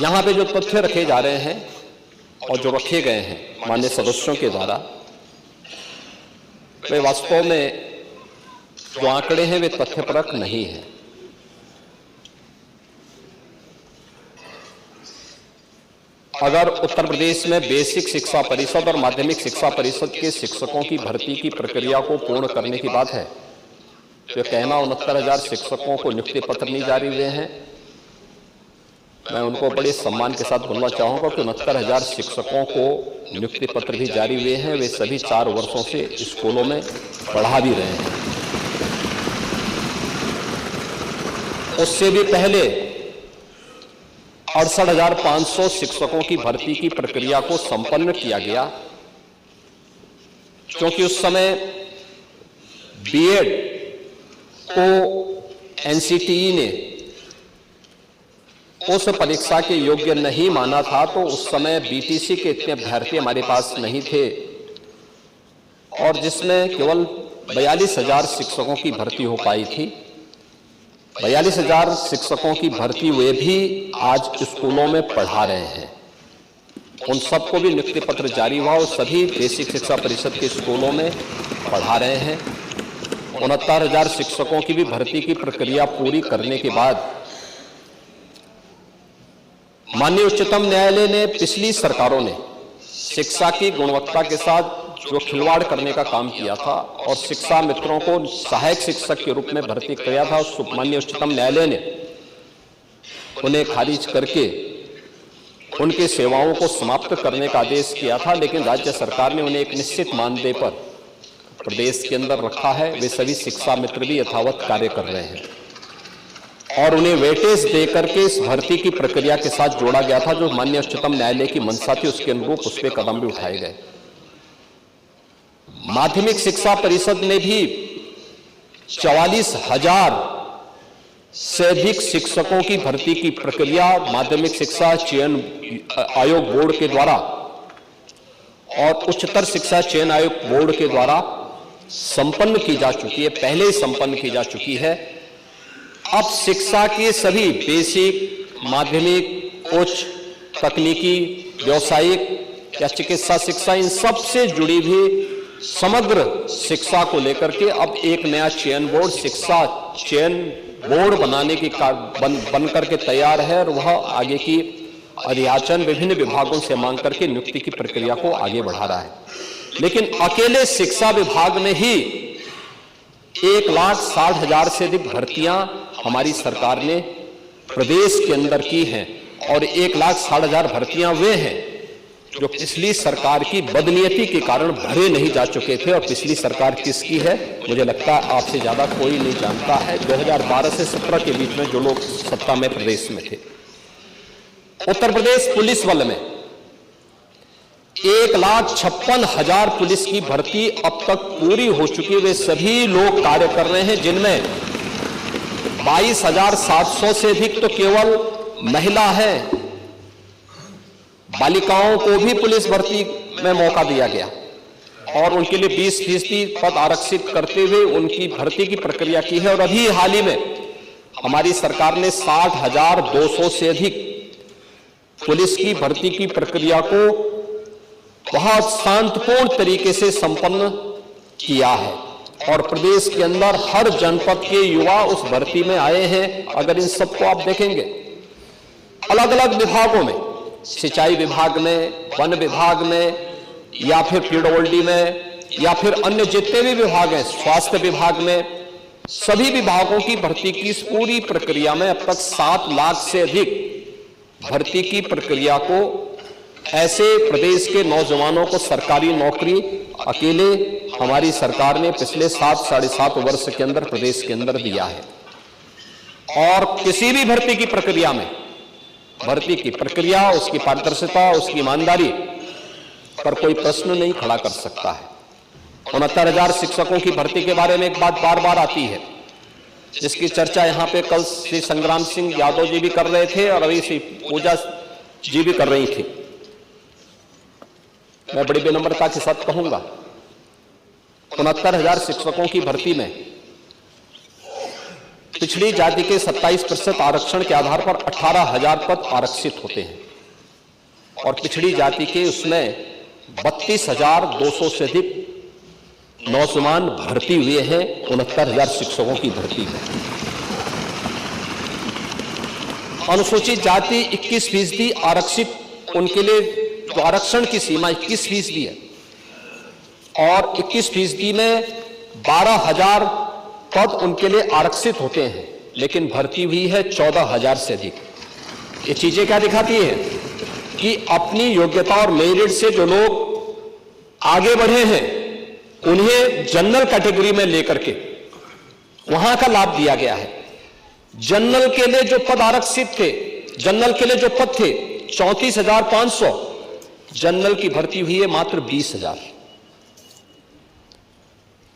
यहां पे जो तथ्य रखे जा रहे हैं और जो रखे गए हैं माननीय सदस्यों के द्वारा, वे वास्तव में जो आंकड़े हैं वे तथ्यपरक नहीं है। अगर उत्तर प्रदेश में बेसिक शिक्षा परिषद और माध्यमिक शिक्षा परिषद के शिक्षकों की भर्ती की प्रक्रिया को पूर्ण करने की बात है, तो कहना 69,000 शिक्षकों को नियुक्ति पत्र नहीं जारी हुए हैं, मैं उनको बड़े सम्मान के साथ बोलना चाहूंगा कि 69,000 शिक्षकों को नियुक्ति पत्र भी जारी हुए हैं। वे सभी 4 वर्षों से स्कूलों में पढ़ा भी रहे हैं। उससे भी पहले 68,500 शिक्षकों की भर्ती की प्रक्रिया को संपन्न किया गया, क्योंकि उस समय बीएड को एनसीटीई ने उस परीक्षा के योग्य नहीं माना था। तो उस समय बीटीसी के इतने अभ्यर्थी हमारे पास नहीं थे और जिसमें केवल 42,000 शिक्षकों की भर्ती हो पाई थी। 42,000 शिक्षकों की भर्ती वे भी आज स्कूलों में पढ़ा रहे हैं। उन सबको भी नियुक्ति पत्र जारी हुआ और सभी बेसिक शिक्षा परिषद के स्कूलों में पढ़ा रहे हैं। 69,000 शिक्षकों की भी भर्ती की प्रक्रिया पूरी करने के बाद माननीय उच्चतम न्यायालय ने पिछली सरकारों ने शिक्षा की गुणवत्ता के साथ जो खिलवाड़ करने का काम किया था और शिक्षा मित्रों को सहायक शिक्षक के रूप में भर्ती किया था, उस माननीय उच्चतम न्यायालय ने उन्हें खारिज करके उनकी सेवाओं को समाप्त करने का आदेश किया था। लेकिन राज्य सरकार ने उन्हें एक निश्चित मानदेय पर प्रदेश के अंदर रखा है। वे सभी शिक्षा मित्र भी यथावत कार्य कर रहे हैं और उन्हें वेटेज देकर के इस भर्ती की प्रक्रिया के साथ जोड़ा गया था। जो माननीय उच्चतम न्यायालय की मंशा थी उसके अनुरूप उस पर कदम भी उठाए गए। माध्यमिक शिक्षा परिषद ने भी 44,000 से अधिक शिक्षकों की भर्ती की प्रक्रिया माध्यमिक शिक्षा चयन आयोग बोर्ड के द्वारा और उच्चतर शिक्षा चयन आयोग बोर्ड के द्वारा संपन्न की जा चुकी है, पहले ही संपन्न की जा चुकी है। अब शिक्षा के सभी बेसिक, माध्यमिक, उच्च, तकनीकी, व्यावसायिक या चिकित्सा शिक्षा, इन सब से जुड़ी भी समग्र शिक्षा को लेकर के अब एक नया चयन बोर्ड, शिक्षा चयन बोर्ड बनाने की बन करके तैयार है और वह आगे की अधियाचन विभिन्न विभागों से मांग करके नियुक्ति की प्रक्रिया को आगे बढ़ा रहा है। लेकिन अकेले शिक्षा विभाग में ही 1,60,000 से अधिक भर्तियां हमारी सरकार ने प्रदेश के अंदर की हैं और 1,60,000 भर्तियां वे हैं जो पिछली सरकार की बदनीयती के कारण भरे नहीं जा चुके थे। और पिछली सरकार किसकी है मुझे लगता है आपसे ज्यादा कोई नहीं जानता है। 2012 से 17 के बीच में जो लोग सत्ता में प्रदेश में थे, उत्तर प्रदेश पुलिस बल में 1,56,000 पुलिस की भर्ती अब तक पूरी हो चुकी है। वे सभी लोग कार्य कर रहे हैं, जिनमें 22,700 से अधिक तो केवल महिला है। बालिकाओं को भी पुलिस भर्ती में मौका दिया गया और उनके लिए 20% पद आरक्षित करते हुए उनकी भर्ती की प्रक्रिया की है। और अभी हाल ही में हमारी सरकार ने 60,200 से अधिक पुलिस की भर्ती की प्रक्रिया को बहुत शांतिपूर्ण तरीके से संपन्न किया है और प्रदेश के अंदर हर जनपद के युवा उस भर्ती में आए हैं। अगर इन सबको आप देखेंगे अलग अलग विभागों में, सिंचाई विभाग में, वन विभाग में या फिर पीडब्ल्यूडी में या फिर अन्य जितने भी विभाग हैं, स्वास्थ्य विभाग में, सभी विभागों की भर्ती की इस पूरी प्रक्रिया में अब तक 7 लाख से अधिक भर्ती की प्रक्रिया को ऐसे प्रदेश के नौजवानों को सरकारी नौकरी अकेले हमारी सरकार ने पिछले 7-7.5 वर्ष के अंदर प्रदेश के अंदर दिया है। और किसी भी भर्ती की प्रक्रिया में, भर्ती की प्रक्रिया, उसकी पारदर्शिता, उसकी ईमानदारी पर कोई प्रश्न नहीं खड़ा कर सकता है। 69,000 शिक्षकों की भर्ती के बारे में एक बात बार बार आती है, जिसकी चर्चा यहां पे कल श्री संग्राम सिंह यादव जी भी कर रहे थे और अभी श्री पूजा जी भी कर रही थी। मैं बड़ी विनम्रता के साथ कहूंगा, 69,000 शिक्षकों की भर्ती में पिछड़ी जाति के 27% आरक्षण के आधार पर 18,000 पद आरक्षित होते हैं और पिछड़ी जाति के उसमें 32,200 से अधिक नौजवान भर्ती हुए हैं। 69,000 शिक्षकों की भर्ती है। अनुसूचित जाति 21% आरक्षित, उनके लिए जो आरक्षण की सीमा 21% है और 21% में 12,000 पद उनके लिए आरक्षित होते हैं, लेकिन भर्ती हुई है 14,000 से अधिक। ये चीजें क्या दिखाती है कि अपनी योग्यता और मेरिट से जो लोग आगे बढ़े हैं उन्हें जनरल कैटेगरी में लेकर के वहां का लाभ दिया गया है। जनरल के लिए जो पद आरक्षित थे, जनरल के लिए जो पद थे 34,500, जनरल की भर्ती हुई है मात्र 20,000।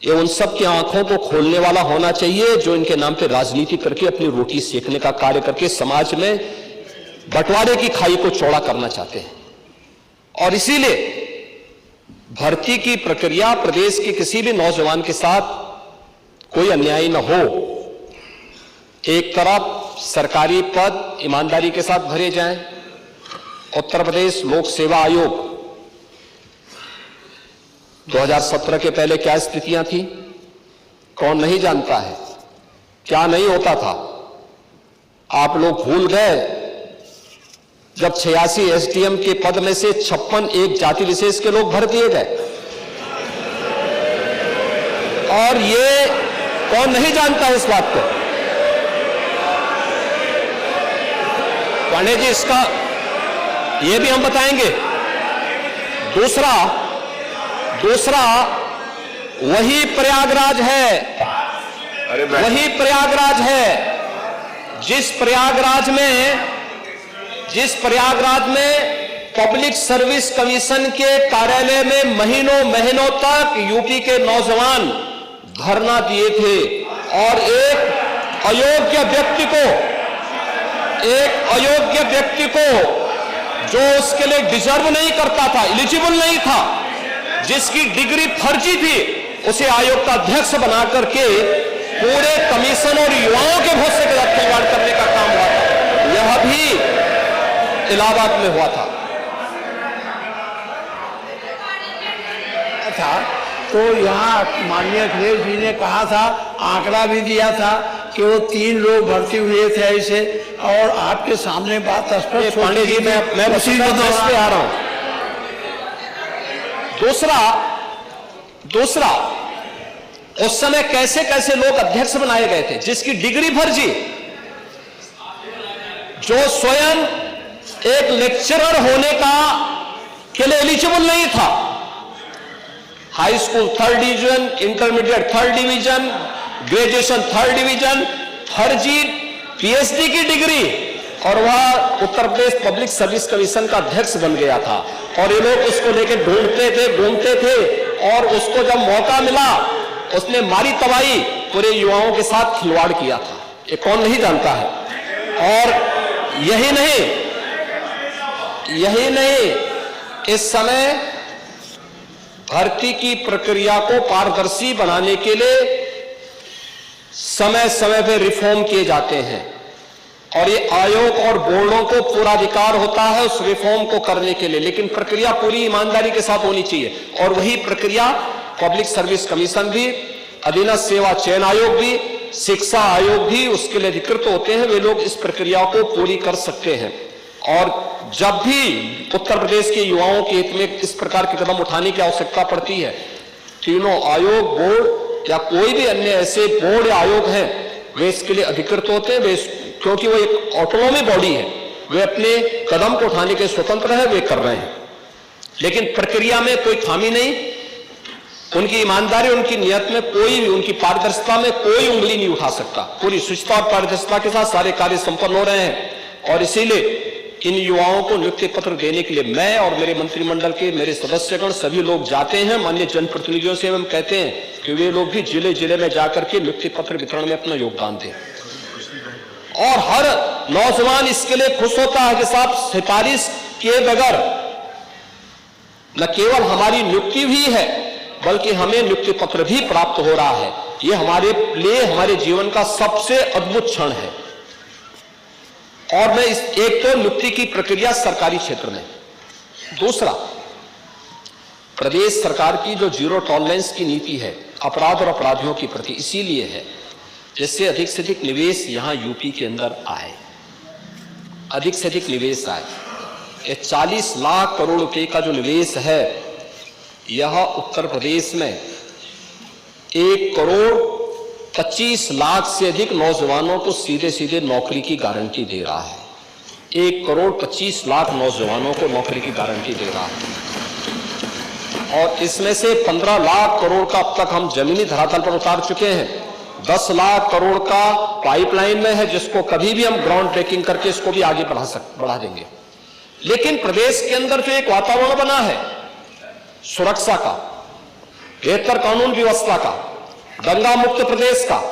ये उन सब की आंखों को खोलने वाला होना चाहिए जो इनके नाम पे राजनीति करके अपनी रोटी सेकने का कार्य करके समाज में बंटवारे की खाई को चौड़ा करना चाहते हैं। और इसीलिए भर्ती की प्रक्रिया प्रदेश के किसी भी नौजवान के साथ कोई अन्याय न हो। एक तरफ सरकारी पद ईमानदारी के साथ भरे जाएं। उत्तर प्रदेश लोक सेवा आयोग 2017 के पहले क्या स्थितियां थी कौन नहीं जानता है, क्या नहीं होता था। आप लोग भूल गए जब 86 एसडीएम के पद में से 56 एक जाति विशेष के लोग भर दिए गए, और ये कौन नहीं जानता इस बात को। पांडे जी इसका ये भी हम बताएंगे। दूसरा वही प्रयागराज है, वही प्रयागराज है जिस प्रयागराज में पब्लिक सर्विस कमीशन के कार्यालय में महीनों तक यूपी के नौजवान धरना दिए थे और एक अयोग्य व्यक्ति को जो उसके लिए डिजर्व नहीं करता था, एलिजिबल नहीं था, जिसकी डिग्री फर्जी थी, उसे आयोग का अध्यक्ष बना करके पूरे कमीशन और युवाओं के भरोसे के साथ खिलवाड़ करने का काम हुआ था। यह भी इलाहाबाद में हुआ था। तो यहाँ माननीय अखिलेश जी ने कहा था, आंकड़ा भी दिया था कि वो 3 लोग भर्ती हुए थे ऐसे, और आपके सामने बात स्पष्ट। पांडे जी मैं उसी पे आ रहा हूं। दूसरा उस समय कैसे कैसे लोग अध्यक्ष बनाए गए थे जिसकी डिग्री फर्जी, जो स्वयं एक लेक्चरर होने के लिए एलिजिबल नहीं था। High school 3rd division, intermediate 3rd division, graduation 3rd division, फर्जी पीएचडी की डिग्री, और वह Uttar Pradesh public service commission का अध्यक्ष बन गया था। और ये लोग उसको लेके ढूंढते थे, घूमते थे, और उसको जब मौका मिला उसने मारी तबाही, पूरे युवाओं के साथ खिलवाड़ किया था। ये कौन नहीं जानता है। और यही नहीं, इस समय भर्ती की प्रक्रिया को पारदर्शी बनाने के लिए समय समय पर रिफॉर्म किए जाते हैं, और ये आयोग और बोर्डों को पूरा अधिकार होता है उस रिफॉर्म को करने के लिए, लेकिन प्रक्रिया पूरी ईमानदारी के साथ होनी चाहिए। और वही प्रक्रिया पब्लिक सर्विस कमीशन भी, अधीनस्थ सेवा चयन आयोग भी, शिक्षा आयोग भी उसके लिए अधिकृत होते हैं। वे लोग इस प्रक्रिया को पूरी कर सकते हैं। और जब भी उत्तर प्रदेश के युवाओं के हित में इस प्रकार के कदम उठाने की आवश्यकता पड़ती है, तीनों आयोग, बोर्ड या कोई भी अन्य ऐसे बोर्ड या आयोग हैं, वे इसके लिए अधिकृत होते हैं। वे क्योंकि वो एक ऑटोनॉमी बॉडी है, वे अपने कदम को उठाने के स्वतंत्र है, वे कर रहे हैं। लेकिन प्रक्रिया में कोई खामी नहीं, उनकी ईमानदारी, उनकी नियत में कोई, उनकी पारदर्शिता में कोई उंगली नहीं उठा सकता। पूरी शुचिता और पारदर्शिता के साथ सारे कार्य संपन्न हो रहे हैं। और इसीलिए इन युवाओं को नियुक्ति पत्र देने के लिए मैं और मेरे मंत्रिमंडल के मेरे सदस्यगण सभी लोग जाते हैं। माननीय जनप्रतिनिधियों से हम कहते हैं कि वे लोग भी जिले जिले में जाकर के नियुक्ति पत्र वितरण में अपना योगदान दें। और हर नौजवान इसके लिए खुश होता है कि साहब सिफारिश किए बगैर न केवल हमारी नियुक्ति हुई है, बल्कि हमें नियुक्ति पत्र भी प्राप्त हो रहा है। ये हमारे लिए हमारे जीवन का सबसे अद्भुत क्षण है। और मैं इस एक तो नियुक्ति की प्रक्रिया सरकारी क्षेत्र में, दूसरा प्रदेश सरकार की जो जीरो टॉलरेंस की नीति है अपराध और अपराधियों के प्रति, इसीलिए है जिससे अधिक से अधिक निवेश यहां यूपी के अंदर आए, अधिक से अधिक निवेश आए। ये 40 लाख करोड़ रुपए का जो निवेश है यह उत्तर प्रदेश में 1,25 लाख से अधिक नौजवानों को सीधे सीधे नौकरी की गारंटी दे रहा है। 1,25 लाख नौजवानों को नौकरी की गारंटी दे रहा है। और इसमें से 15 लाख करोड़ का अब तक हम जमीनी धरातल पर उतार चुके हैं। 10 लाख करोड़ का पाइपलाइन में है, जिसको कभी भी हम ग्राउंड ब्रेकिंग करके इसको भी आगे बढ़ा देंगे। लेकिन प्रदेश के अंदर जो एक वातावरण बना है सुरक्षा का, बेहतर कानून व्यवस्था का, दंगा मुक्त प्रदेश का,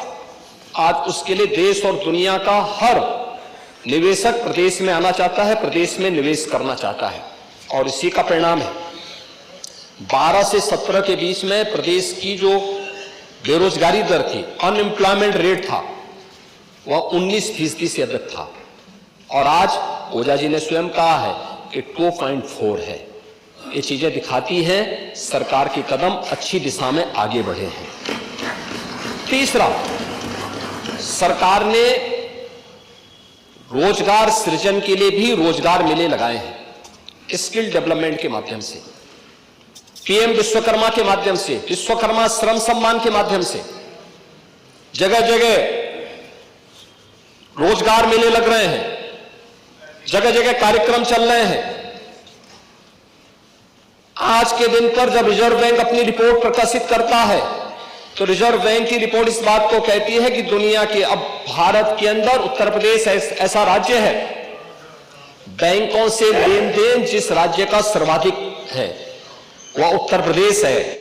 आज उसके लिए देश और दुनिया का हर निवेशक प्रदेश में आना चाहता है, प्रदेश में निवेश करना चाहता है। और इसी का परिणाम है 12 से 17 के बीच में प्रदेश की जो बेरोजगारी दर थी, अनएम्प्लॉयमेंट रेट था, वह 19% से अधिक था। और आज ओझा जी ने स्वयं कहा है कि 2.4 है। ये चीजें दिखाती हैं सरकार के कदम अच्छी दिशा में आगे बढ़े हैं। तीसरा, सरकार ने रोजगार सृजन के लिए भी रोजगार मेले लगाए हैं, स्किल डेवलपमेंट के माध्यम से, पीएम विश्वकर्मा के माध्यम से, विश्वकर्मा श्रम सम्मान के माध्यम से जगह जगह रोजगार मेले लग रहे हैं, जगह जगह कार्यक्रम चल रहे हैं। आज के दिन पर जब रिजर्व बैंक अपनी रिपोर्ट प्रकाशित करता है तो रिजर्व बैंक की रिपोर्ट इस बात को कहती है कि दुनिया के, अब भारत के अंदर उत्तर प्रदेश ऐसा राज्य है बैंकों से लेन देन जिस राज्य का सर्वाधिक है वह उत्तर प्रदेश है।